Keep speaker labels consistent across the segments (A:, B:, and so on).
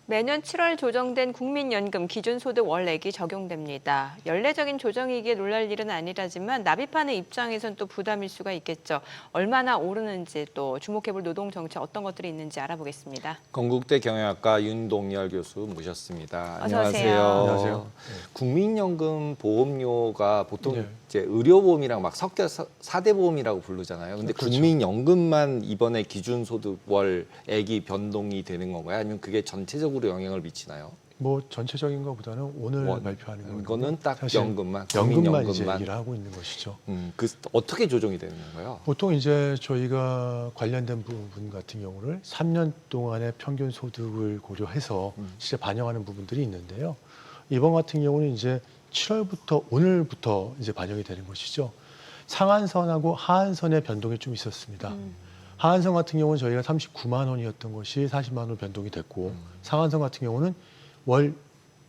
A: 매년 7월 조정된 국민연금 기준소득 월액이 적용됩니다. 연례적인 조정이기에 놀랄 일은 아니라지만 납입하는 입장에선 또 부담일 수가 있겠죠. 얼마나 오르는지 또 주목해볼 노동 정책 어떤 것들이 있는지 알아보겠습니다.
B: 건국대 경영학과 윤동열 교수 모셨습니다.
A: 어서 오세요.
C: 안녕하세요.
B: 국민연금 보험료가 보통 이제 의료보험이랑 막 섞여서 4대 보험이라고 부르잖아요. 근데
C: 그렇죠.
B: 국민연금만 이번에 기준소득 월액이 변동이 되는 건가요? 아니면 그게 전체적으로 영향을 미치나요?
C: 뭐 전체적인 것보다는 오늘 발표하는 거는
B: 이거는 딱
C: 사실
B: 연금만,
C: 연금만 이제
B: 국민연금만.
C: 얘기를 하고 있는 것이죠.
B: 그 어떻게 조정이 되는 건가요?
C: 보통 이제 저희가 관련된 부분 같은 경우를 3년 동안의 평균 소득을 고려해서 실제 반영하는 부분들이 있는데요. 이번 같은 경우는 이제 7월부터 오늘부터 이제 반영이 되는 것이죠. 상한선하고 하한선의 변동이 좀 있었습니다. 하한선 같은 경우는 저희가 39만 원이었던 것이 40만 원 변동이 됐고 상한선 같은 경우는 월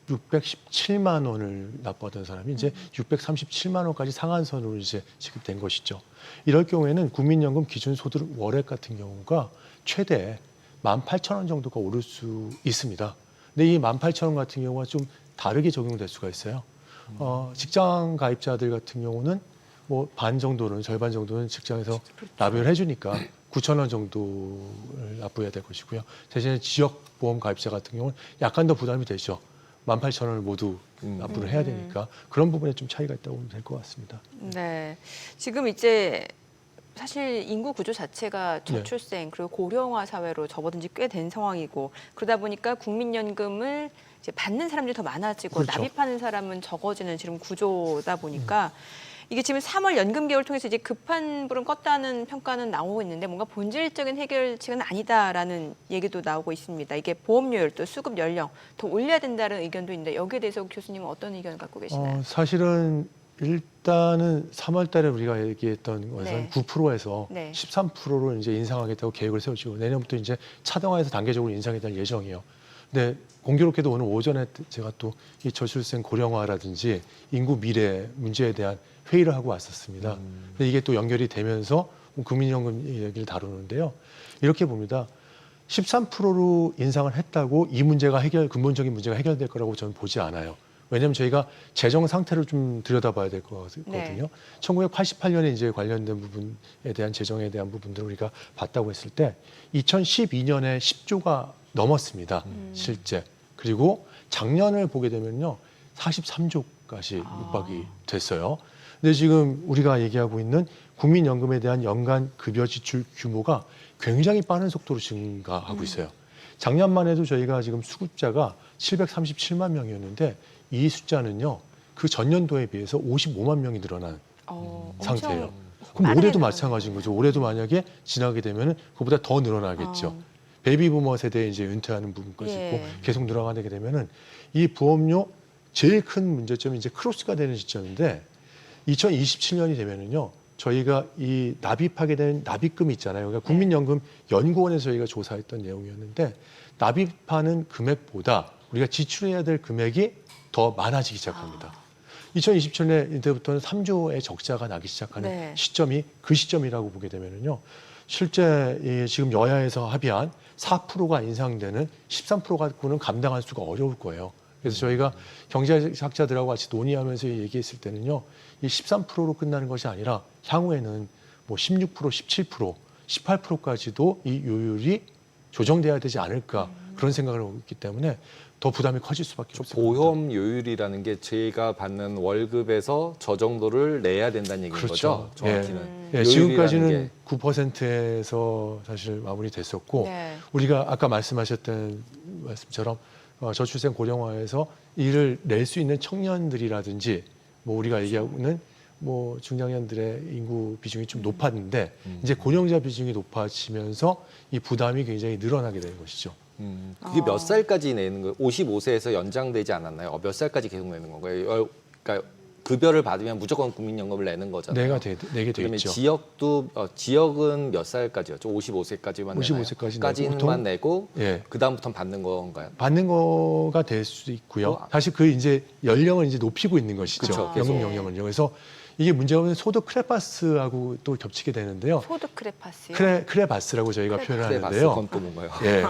C: 617만 원을 납부하던 사람이 이제 637만 원까지 상한선으로 이제 지급된 것이죠. 이럴 경우에는 국민연금 기준소득 월액 같은 경우가 최대 18,000원 정도가 오를 수 있습니다. 근데 이 18,000원 같은 경우가 좀 다르게 적용될 수가 있어요. 직장 가입자들 같은 경우는 뭐 반 정도는 절반 정도는 직장에서 납입을 해주니까 9,000원 정도를 납부해야 될 것이고요. 대신에 지역보험 가입자 같은 경우는 약간 더 부담이 되죠. 18,000원을 모두 납부를 해야 되니까 그런 부분에 좀 차이가 있다고 보면 될 것 같습니다.
A: 네, 지금 이제 사실 인구 구조 자체가
C: 네.
A: 저출생 그리고 고령화 사회로 접어든 지 꽤 된 상황이고 그러다 보니까 국민연금을 이제 받는 사람들이 더 많아지고
C: 그렇죠.
A: 납입하는 사람은 적어지는 지금 구조다 보니까 이게 지금 3월 연금 개월 통해서 이제 급한 불은 껐다는 평가는 나오고 있는데 뭔가 본질적인 해결책은 아니다라는 얘기도 나오고 있습니다. 이게 보험료율 또 수급 연령 더 올려야 된다는 의견도 있는데 여기에 대해서 교수님은 어떤 의견을 갖고 계시나요?
C: 사실은 일단은 3월 달에 우리가 얘기했던 것은
A: 네.
C: 9%에서
A: 네.
C: 13%로 이제 인상하겠다고 계획을 세우시고 내년부터 이제 차등화해서 단계적으로 인상이 될 예정이에요. 근데 공교롭게도 오늘 오전에 제가 또 이 저출생 고령화라든지 인구 미래 문제에 대한 회의를 하고 왔었습니다. 근데 이게 또 연결이 되면서 국민연금 얘기를 다루는데요. 이렇게 봅니다. 13%로 인상을 했다고 이 문제가 근본적인 문제가 해결될 거라고 저는 보지 않아요. 왜냐하면 저희가 재정 상태를 좀 들여다봐야 될 거거든요.
A: 네.
C: 1988년에 이제 관련된 부분에 대한 재정에 대한 부분들을 우리가 봤다고 했을 때 2012년에 10조가 넘었습니다. 실제. 그리고 작년을 보게 되면요. 43조까지 육박이 됐어요. 근데 지금 우리가 얘기하고 있는 국민연금에 대한 연간 급여 지출 규모가 굉장히 빠른 속도로 증가하고 있어요. 작년만 해도 저희가 지금 수급자가 737만 명이었는데 이 숫자는요. 그 전년도에 비해서 55만 명이 늘어난 상태예요. 그럼
A: 빠르게
C: 올해도
A: 늘어나네요.
C: 마찬가지인 거죠. 올해도 만약에 지나게 되면 그보다 더 늘어나겠죠. 베이비부머 세대에 이제 은퇴하는 부분까지
A: 예.
C: 있고 계속 늘어나게 되면은 이 보험료 제일 큰 문제점이 이제 크로스가 되는 시점인데 2027년이 되면은요. 저희가 이 납입하게 된 납입금이 있잖아요. 그러니까 국민연금 연구원에서 저희가 조사했던 내용이었는데 납입하는 금액보다 우리가 지출해야 될 금액이 더 많아지기 시작합니다. 2027년 이때부터는 3조의 적자가 나기 시작하는
A: 네.
C: 시점이 그 시점이라고 보게 되면은요. 실제 지금 여야에서 합의한 4%가 인상되는 13% 갖고는 감당할 수가 어려울 거예요. 그래서 저희가 경제학자들하고 같이 논의하면서 얘기했을 때는요, 이 13%로 끝나는 것이 아니라 향후에는 뭐 16%, 17%, 18%까지도 이 요율이 조정돼야 되지 않을까 그런 생각을 하고 있기 때문에 더 부담이 커질 수밖에 없습니다.
B: 보험 요율이라는 게 제가 받는 월급에서 저 정도를 내야 된다는 얘기인
C: 그렇죠.
B: 거죠? 정확히는.
C: 예, 지금까지는 9%에서 사실 마무리됐었고
A: 네.
C: 우리가 아까 말씀하셨던 말씀처럼 저출생 고령화에서 이를 낼 수 있는 청년들이라든지 뭐 우리가 얘기하고 있는 뭐 중장년들의 인구 비중이 좀 높았는데 이제 고령자 비중이 높아지면서 이 부담이 굉장히 늘어나게 되는 것이죠.
B: 그게 몇 살까지 내는 거예요? 55세에서 연장되지 않았나요? 몇 살까지 계속 내는 건가요? 그러니까 급여를 받으면 무조건 국민연금을 내는 거잖아요.
C: 내게 돼
B: 그다음에
C: 있죠.
B: 지역은 몇 살까지였죠? 55세까지만
C: 55세까지
B: 내고
C: 예.
B: 그 다음부터는 받는 건가요?
C: 받는 거가 될 수도 있고요. 사실 그 이제 연령을 이제 높이고 있는 것이죠.
B: 그쵸,
C: 연금
A: 계속.
C: 연령은요. 그래서 이게 문제가 소득 크레파스하고 또 겹치게 되는데요.
A: 소득 크레파스요?
C: 크레바스라고 저희가 표현을
B: 그래 봤어.
C: 하는데요.
B: 그건 또 뭔가요?
C: 예.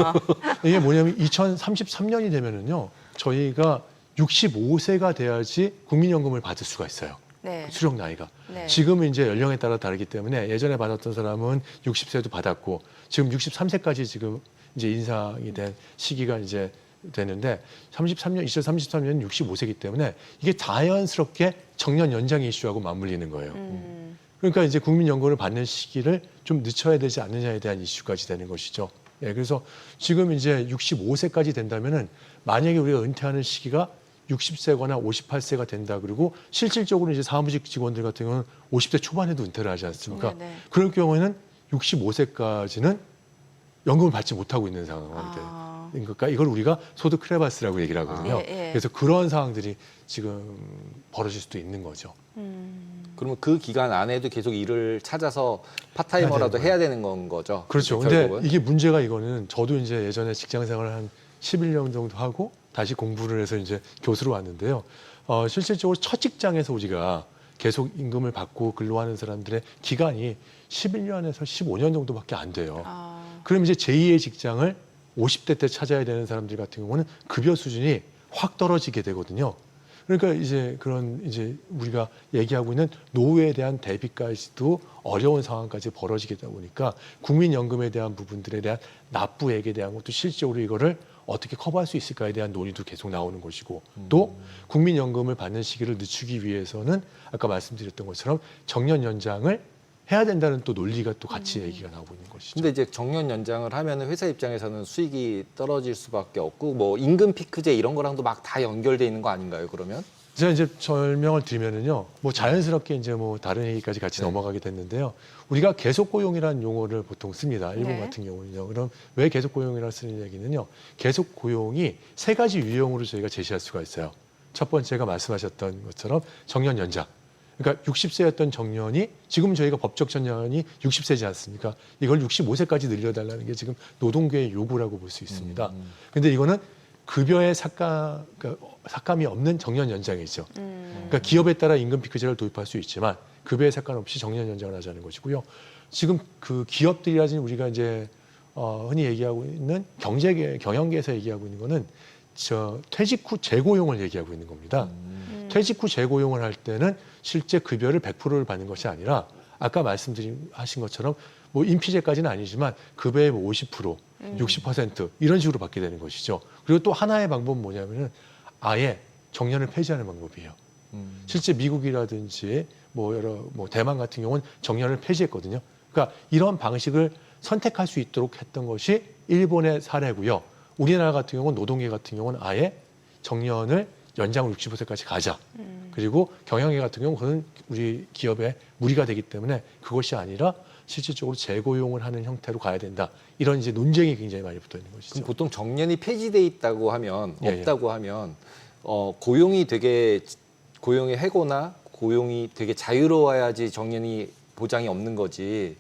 C: 이게 뭐냐면 2033년이 되면은요. 저희가 65세가 돼야지 국민연금을 받을 수가 있어요.
A: 네.
C: 수령 나이가.
A: 네.
C: 지금은 이제 연령에 따라 다르기 때문에 예전에 받았던 사람은 60세도 받았고 지금 63세까지 지금 이제 인상이 된 시기가 이제 되는데 2033년 65세이기 때문에 이게 자연스럽게 정년 연장 이슈하고 맞물리는 거예요. 그러니까 이제 국민연금을 받는 시기를 좀 늦춰야 되지 않느냐에 대한 이슈까지 되는 것이죠. 예, 그래서 지금 이제 65세까지 된다면은 만약에 우리가 은퇴하는 시기가 60세거나 58세가 된다 그러고 실질적으로 이제 사무직 직원들 같은 경우는 50대 초반에도 은퇴를 하지 않습니까?
A: 네네.
C: 그럴 경우에는 65세까지는 연금을 받지 못하고 있는 상황이
A: 아.
C: 돼요. 그러니까 이걸 우리가 소득 크레바스라고 얘기를 하거든요.
A: 예, 예.
C: 그래서 그런 상황들이 지금 벌어질 수도 있는 거죠.
B: 그러면 그 기간 안에도 계속 일을 찾아서 파타이머라도 해야 되는 건 거죠.
C: 그렇죠.
B: 결국은.
C: 근데 이게 문제가 이거는 저도 이제 예전에 직장 생활을 한 11년 정도 하고 다시 공부를 해서 이제 교수로 왔는데요. 실질적으로 첫 직장에서 우리가 계속 임금을 받고 근로하는 사람들의 기간이 11년에서 15년 정도밖에 안 돼요.
A: 아.
C: 그럼 이제 제2의 직장을 50대 때 찾아야 되는 사람들 같은 경우는 급여 수준이 확 떨어지게 되거든요. 그러니까 이제 그런 이제 우리가 얘기하고 있는 노후에 대한 대비까지도 어려운 상황까지 벌어지게 되다 보니까 국민연금에 대한 부분들에 대한 납부액에 대한 것도 실질적으로 이거를 어떻게 커버할 수 있을까에 대한 논의도 계속 나오는 것이고 또 국민연금을 받는 시기를 늦추기 위해서는 아까 말씀드렸던 것처럼 정년 연장을 해야 된다는 또 논리가 또 같이 얘기가 나오고 있는 것이죠.
B: 근데 이제 정년 연장을 하면 회사 입장에서는 수익이 떨어질 수밖에 없고 뭐 임금 피크제 이런 거랑도 막 다 연결돼 있는 거 아닌가요? 그러면?
C: 제가 이제 설명을 드리면은요, 뭐 자연스럽게 이제 뭐 다른 얘기까지 같이
B: 네.
C: 넘어가게 됐는데요. 우리가 계속 고용이라는 용어를 보통 씁니다. 일본
A: 네.
C: 같은 경우는요. 그럼 왜 계속 고용이라 쓰는 얘기는요? 계속 고용이 세 가지 유형으로 저희가 제시할 수가 있어요. 첫 번째가 말씀하셨던 것처럼 정년 연장. 그러니까 60세였던 정년이 지금 저희가 법적 정년이 60세지 않습니까? 이걸 65세까지 늘려달라는 게 지금 노동계의 요구라고 볼 수 있습니다. 근데 이거는 급여의 삭감이 없는 정년 연장이죠. 그러니까 기업에 따라 임금 피크제를 도입할 수 있지만 급여에 상관없이 정년 연장을 하자는 것이고요. 지금 그 기업들이라든지 우리가 이제 흔히 얘기하고 있는 경영계에서 얘기하고 있는 거는 퇴직 후 재고용을 얘기하고 있는 겁니다. 퇴직 후 재고용을 할 때는 실제 급여를 100%를 받는 것이 아니라 아까 하신 것처럼 뭐 인피제까지는 아니지만 급여의 뭐 50%, 60% 이런 식으로 받게 되는 것이죠. 그리고 또 하나의 방법은 뭐냐면은 아예 정년을 폐지하는 방법이에요. 실제 미국이라든지 뭐 대만 같은 경우는 정년을 폐지했거든요. 그러니까 이런 방식을 선택할 수 있도록 했던 것이 일본의 사례고요. 우리나라 같은 경우는 노동계 같은 경우는 아예 정년을 연장을 65세까지 가자. 그리고 경영계 같은 경우는 그건 우리 기업에 무리가 되기 때문에 그것이 아니라 실질적으로 재고용을 하는 형태로 가야 된다. 이런 이제 논쟁이 굉장히 많이 붙어 있는 것이죠.
B: 그럼 보통 정년이 폐지돼 있다고 하면
C: 예,
B: 없다고 하면 고용의 해고나 고용이 되게 자유로워야지 정년이 보장이 없는 거지.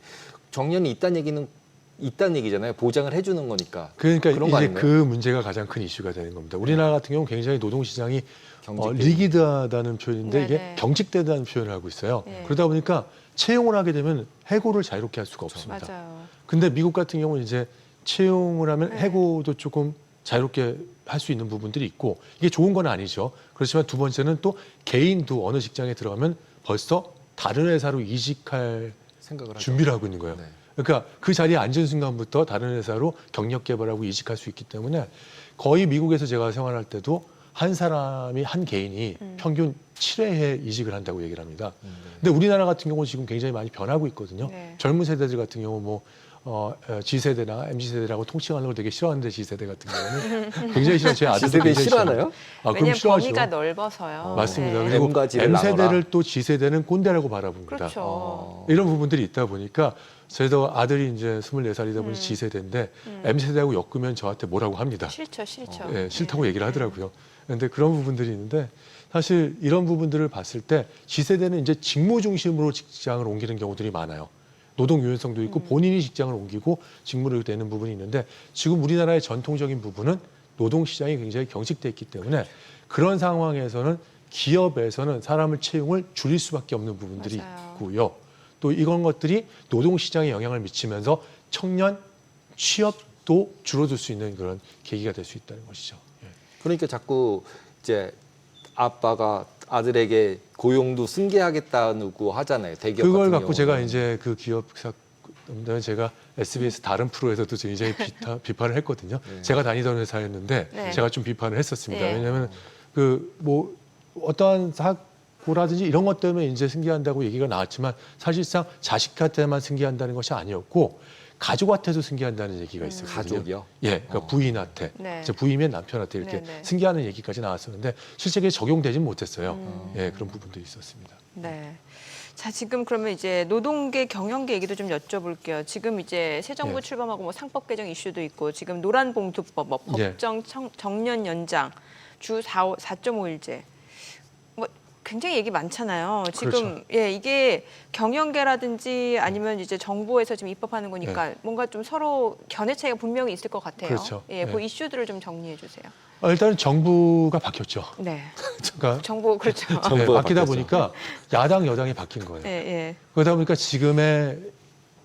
B: 정년이 있다는 얘기잖아요. 보장을 해주는 거니까.
C: 그러니까
B: 그런 거
C: 이제
B: 아닌가요?
C: 그 문제가 가장 큰 이슈가 되는 겁니다. 우리나라 같은 경우는 굉장히 노동시장이
B: 경직돼
C: 리기드하다는 표현인데
A: 네네.
C: 이게 경직되다는 표현을 하고 있어요.
A: 네.
C: 그러다 보니까 채용을 하게 되면 해고를 자유롭게 할 수가 없습니다.
A: 맞아요.
C: 근데 미국 같은 경우는 이제 채용을 하면
A: 네.
C: 해고도 조금 자유롭게 할 수 있는 부분들이 있고 이게 좋은 건 아니죠. 그렇지만 두 번째는 또 개인도 어느 직장에 들어가면 벌써 다른 회사로 이직할
B: 생각을 하죠.
C: 준비를 하고 있는 거예요.
B: 네.
C: 그러니까 그 자리에 앉은 순간부터 다른 회사로 경력 개발하고 이직할 수 있기 때문에 거의 미국에서 제가 생활할 때도 한 사람이 한 개인이 평균 7회에 이직을 한다고 얘기를 합니다. 근데 우리나라 같은 경우는 지금 굉장히 많이 변하고 있거든요.
A: 네.
C: 젊은 세대들 같은 경우 뭐 G세대나 MZ세대라고 통칭하는 걸 되게 싫어하는데 G세대 같은 경우는 굉장히 싫어요. 제 아들도
B: G세대
C: 굉장히
B: 싫어하나요?
C: 그럼
A: 왜냐하면
C: 싫어하죠.
A: 범위가 넓어서요.
C: 맞습니다.
A: 네.
C: 그리고
B: M과 G를
C: M세대를
B: 나눠라.
C: 또 G세대는 꼰대라고 바라봅니다.
A: 그렇죠.
C: 이런 부분들이 있다 보니까 저희도 아들이 이제 24살이다 보니 G세대인데 M세대하고 엮으면 저한테 뭐라고 합니다.
A: 싫죠.
C: 예, 싫다고 얘기를 하더라고요. 그런데 그런 부분들이 있는데 사실 이런 부분들을 봤을 때 G세대는 이제 직무 중심으로 직장을 옮기는 경우들이 많아요. 노동 유연성도 있고 본인이 직장을 옮기고 직무를 내는 부분이 있는데 지금 우리나라의 전통적인 부분은 노동 시장이 굉장히 경직돼 있기 때문에 그런 상황에서는 기업에서는 사람을 채용을 줄일 수밖에 없는 부분들이
A: 맞아요.
C: 있고요. 또 이런 것들이 노동시장에 영향을 미치면서 청년 취업도 줄어들 수 있는 그런 계기가 될 수 있다는 것이죠. 예.
B: 그러니까 자꾸 이제 아빠가 아들에게 고용도 승계하겠다고 하잖아요. 대기업
C: 그걸
B: 같은
C: 갖고
B: 경우는.
C: 제가 이제 그 기업사 제가 SBS 다른 프로에서도 굉장히 비판을 했거든요.
B: 네.
C: 제가 다니던 회사였는데
A: 네.
C: 제가 좀 비판을 했었습니다.
A: 네.
C: 왜냐하면 그 뭐 어떠한 사고라든지 이런 것 때문에 이제 승계한다고 얘기가 나왔지만 사실상 자식한테만 승계한다는 것이 아니었고 가족한테도 승계한다는 얘기가 있었거든요.
B: 가족이요?
C: 예, 그러니까 부인한테,
A: 네.
C: 이제 부인의 남편한테 이렇게
A: 네, 네.
C: 승계하는 얘기까지 나왔었는데 실제 그게 적용되진 못했어요. 예, 그런 부분도 있었습니다.
A: 네. 자, 지금 그러면 이제 노동계, 경영계 얘기도 좀 여쭤볼게요. 지금 이제 새 정부
C: 예.
A: 출범하고 뭐 상법 개정 이슈도 있고 지금 노란봉투법, 뭐
C: 예.
A: 법정 정년 연장, 주 4.5일제. 뭐 굉장히 얘기 많잖아요. 지금
C: 그렇죠.
A: 예, 이게 경영계라든지 아니면 이제 정부에서 지금 입법하는 거니까 뭔가 좀 서로 견해 차이가 분명히 있을 것 같아요.
C: 그렇죠.
A: 예, 그
C: 예.
A: 이슈들을 좀 정리해 주세요.
C: 일단은 정부가 바뀌었죠.
A: 네.
C: 그러니까
A: 정부 그렇죠.
B: 정부가
C: 바뀌다
B: 바뀌었죠.
C: 보니까 야당 여당이 바뀐 거예요.
A: 예, 예.
C: 그러다 보니까 지금의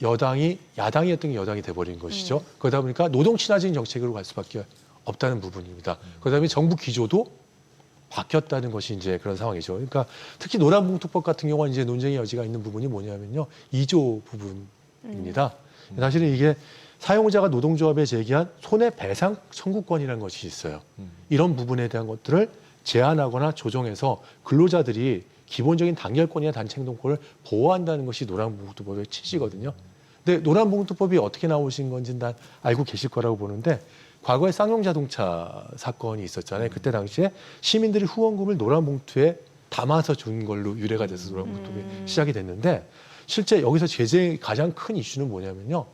C: 여당이 야당이었던 게 여당이 돼버린 것이죠. 그러다 보니까 노동 친화적인 정책으로 갈 수밖에 없다는 부분입니다. 그다음에 정부 기조도 바뀌었다는 것이 이제 그런 상황이죠. 그러니까 특히 노란봉투법 같은 경우는 이제 논쟁의 여지가 있는 부분이 뭐냐면요, 2조 부분입니다. 사실은 이게 사용자가 노동조합에 제기한 손해배상 청구권이라는 것이 있어요. 이런 부분에 대한 것들을 제한하거나 조정해서 근로자들이 기본적인 단결권이나 단체행동권을 보호한다는 것이 노란봉투법의 취지거든요. 근데 노란봉투법이 어떻게 나오신 건지는 다 알고 계실 거라고 보는데 과거에 쌍용자동차 사건이 있었잖아요. 그때 당시에 시민들이 후원금을 노란봉투에 담아서 준 걸로 유래가 돼서 노란봉투법이 시작이 됐는데 실제 여기서 제재의 가장 큰 이슈는 뭐냐면요.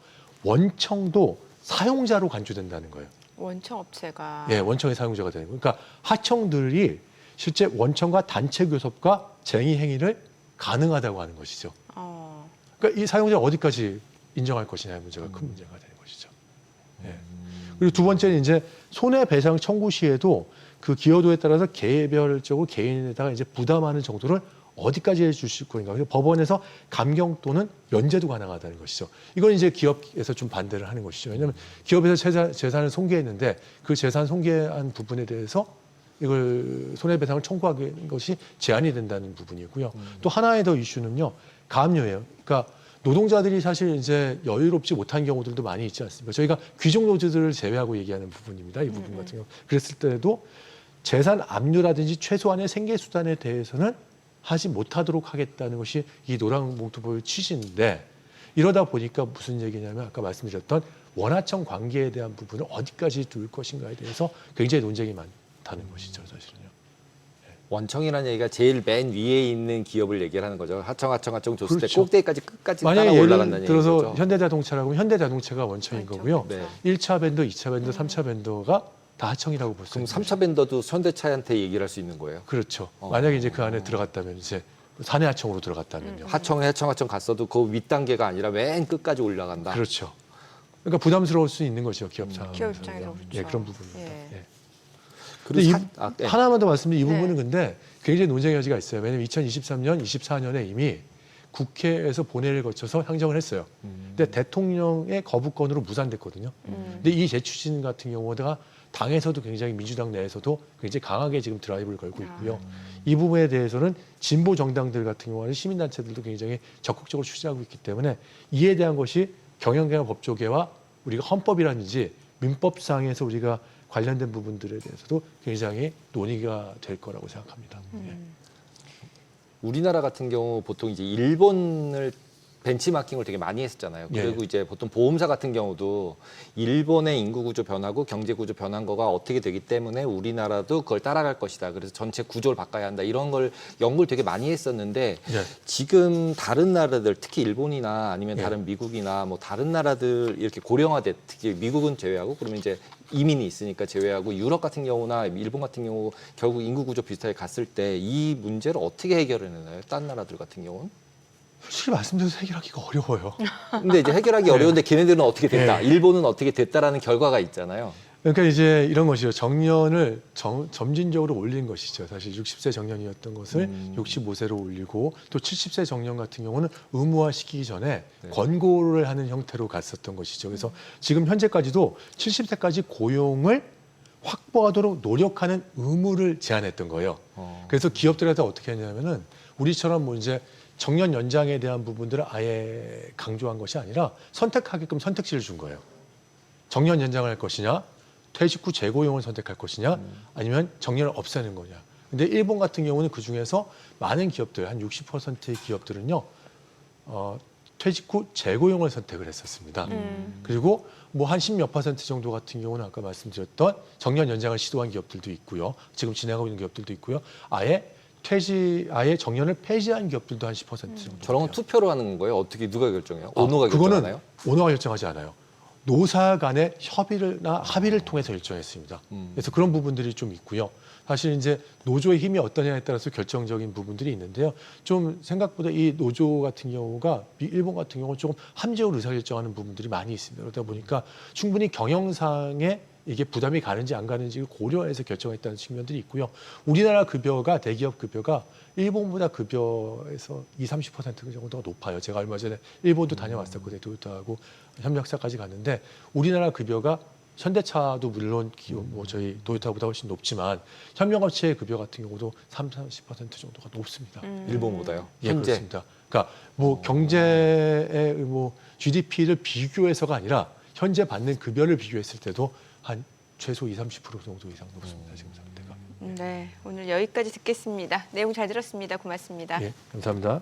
C: 원청도 사용자로 간주된다는 거예요.
A: 원청 업체가
C: 예, 원청의 사용자가 되는 거예요. 그러니까 하청들이 실제 원청과 단체 교섭과 쟁의 행위를 가능하다고 하는 것이죠. 그러니까 이 사용자 어디까지 인정할 것이냐의 문제가 큰 문제가 되는 것이죠. 예. 그리고 두 번째는 이제 손해배상 청구 시에도 그 기여도에 따라서 개별적으로 개인에다가 이제 부담하는 정도를 어디까지 해주실 거인가. 그래서 법원에서 감경 또는 면제도 가능하다는 것이죠. 이건 이제 기업에서 좀 반대를 하는 것이죠. 왜냐하면 기업에서 재산을 손괴했는데 그 재산 손괴한 부분에 대해서 이걸 손해배상을 청구하는 것이 제한이 된다는 부분이고요. 또 하나의 더 이슈는요, 가압류예요. 그러니까 노동자들이 사실 이제 여유롭지 못한 경우들도 많이 있지 않습니까? 저희가 귀족 노조들을 제외하고 얘기하는 부분입니다. 이 부분 같은 경우. 그랬을 때도 재산 압류라든지 최소한의 생계 수단에 대해서는 하지 못하도록 하겠다는 것이 이 노란봉투법의 취지인데 이러다 보니까 무슨 얘기냐면 아까 말씀드렸던 원하청 관계에 대한 부분을 어디까지 둘 것인가에 대해서 굉장히 논쟁이 많다는 것이죠, 사실은요.
B: 원청이라는 얘기가 제일 맨 위에 있는 기업을 얘기하는 거죠. 하청 줬을
C: 그렇죠.
B: 때 꼭대기까지 끝까지
C: 만약에
B: 따라
C: 예를
B: 올라간다는
C: 들어서
B: 얘기죠.
C: 현대자동차라고 하면 현대자동차가 원청인
A: 그렇죠.
C: 거고요.
B: 네.
C: 1차 밴더, 2차 밴더, 3차 밴더가 다 하청이라고 볼 수
B: 그럼
C: 있는
B: 3차 밴더도 현대차한테 얘기를 할 수 있는 거예요.
C: 그렇죠. 만약에 이제 그 안에 들어갔다면 이제 사내 하청으로
A: 음.
C: 들어갔다면요.
B: 하청 갔어도 그 윗단계가 아니라 맨 끝까지 올라간다.
C: 그렇죠. 그러니까 부담스러울 수 있는 것이죠, 기업 상황.
A: 기업 입장에서 그렇죠.
C: 예, 그런 부분입니다.
A: 예.
C: 예.
B: 그리고
C: 근데
B: 예.
C: 하나만 더 말씀드리면 이
A: 네.
C: 부분은 근데 굉장히 논쟁의 여지가 있어요. 왜냐하면 2023년, 24년에 이미 국회에서 본회의를 거쳐서 향정을 했어요. 근데 대통령의 거부권으로 무산됐거든요. 근데 이 재추진 같은 경우가 당에서도 굉장히 민주당 내에서도 굉장히 강하게 지금 드라이브를 걸고 있고요. 이 부분에 대해서는 진보 정당들 같은 경우는 시민단체들도 굉장히 적극적으로 추진하고 있기 때문에 이에 대한 것이 경영계와 법조계와 우리가 헌법이라든지 민법상에서 우리가 관련된 부분들에 대해서도 굉장히 논의가 될 거라고 생각합니다. 예.
B: 우리나라 같은 경우 보통 이제 일본을 벤치마킹을 되게 많이 했었잖아요. 그리고
C: 예.
B: 이제 보통 보험사 같은 경우도 일본의 인구 구조 변하고 경제 구조 변한 거가 어떻게 되기 때문에 우리나라도 그걸 따라갈 것이다. 그래서 전체 구조를 바꿔야 한다. 이런 걸 연구를 되게 많이 했었는데
C: 예.
B: 지금 다른 나라들 특히 일본이나 아니면
C: 예.
B: 다른 미국이나 뭐 다른 나라들 이렇게 고령화돼 특히 미국은 제외하고 그러면 이제 이민이 있으니까 제외하고 유럽 같은 경우나 일본 같은 경우 결국 인구 구조 비슷하게 갔을 때 이 문제를 어떻게 해결해내나요? 딴 나라들 같은 경우는?
C: 솔직히 말씀드려서 해결하기가 어려워요.
B: 근데 이제 해결하기 어려운데 걔네들은 어떻게 됐다.
C: 네.
B: 일본은 어떻게 됐다라는 결과가 있잖아요.
C: 그러니까 이제 이런 것이죠. 정년을 점진적으로 올린 것이죠. 사실 60세 정년이었던 것을 65세로 올리고 또 70세 정년 같은 경우는 의무화시키기 전에
B: 네.
C: 권고를 하는 형태로 갔었던 것이죠. 그래서 지금 현재까지도 70세까지 고용을 확보하도록 노력하는 의무를 제한했던 거예요. 그래서 기업들한테 어떻게 했냐면은 우리처럼 뭐 이제 정년 연장에 대한 부분들을 아예 강조한 것이 아니라 선택하게끔 선택지를 준 거예요. 정년 연장을 할 것이냐, 퇴직 후 재고용을 선택할 것이냐, 아니면 정년을 없애는 거냐. 근데 일본 같은 경우는 그 중에서 많은 기업들, 한 60%의 기업들은요, 퇴직 후 재고용을 선택을 했었습니다. 그리고 뭐 한 10몇 % 정도 같은 경우는 아까 말씀드렸던 정년 연장을 시도한 기업들도 있고요. 지금 진행하고 있는 기업들도 있고요. 아예 정년을 폐지한 기업들도 한 10% 정도.
B: 저런 건
C: 돼요.
B: 투표로 하는 거예요? 어떻게 누가 결정해요? 오너가
C: 그거는
B: 결정하나요?
C: 오너가 결정하지 않아요. 노사 간의 협의나 합의를 통해서 결정했습니다. 그래서 그런 부분들이 좀 있고요. 사실 이제 노조의 힘이 어떠냐에 따라서 결정적인 부분들이 있는데요. 좀 생각보다 이 노조 같은 경우가 일본 같은 경우는 조금 함정으로 의사결정하는 부분들이 많이 있습니다. 그러다 보니까 충분히 경영상에 이게 부담이 가는지 안 가는지를 고려해서 결정했다는 측면들이 있고요. 우리나라 급여가 대기업 급여가 일본보다 급여에서 20~30% 정도가 높아요. 제가 얼마 전에 일본도 다녀왔었거든요. 도요타하고 협력사까지 갔는데 우리나라 급여가 현대차도 물론 뭐 저희 도요타보다 훨씬 높지만 협력업체의 급여 같은 경우도 30~40% 정도가 높습니다.
B: 일본보다요?
C: 예,
B: 현재?
C: 그렇습니다. 그러니까 뭐 경제의 뭐 GDP를 비교해서가 아니라 현재 받는 급여를 비교했을 때도 한 최소 20~30% 정도 이상 높습니다. 지금 상태가.
A: 네, 오늘 여기까지 듣겠습니다. 내용 잘 들었습니다. 고맙습니다.
C: 예, 감사합니다.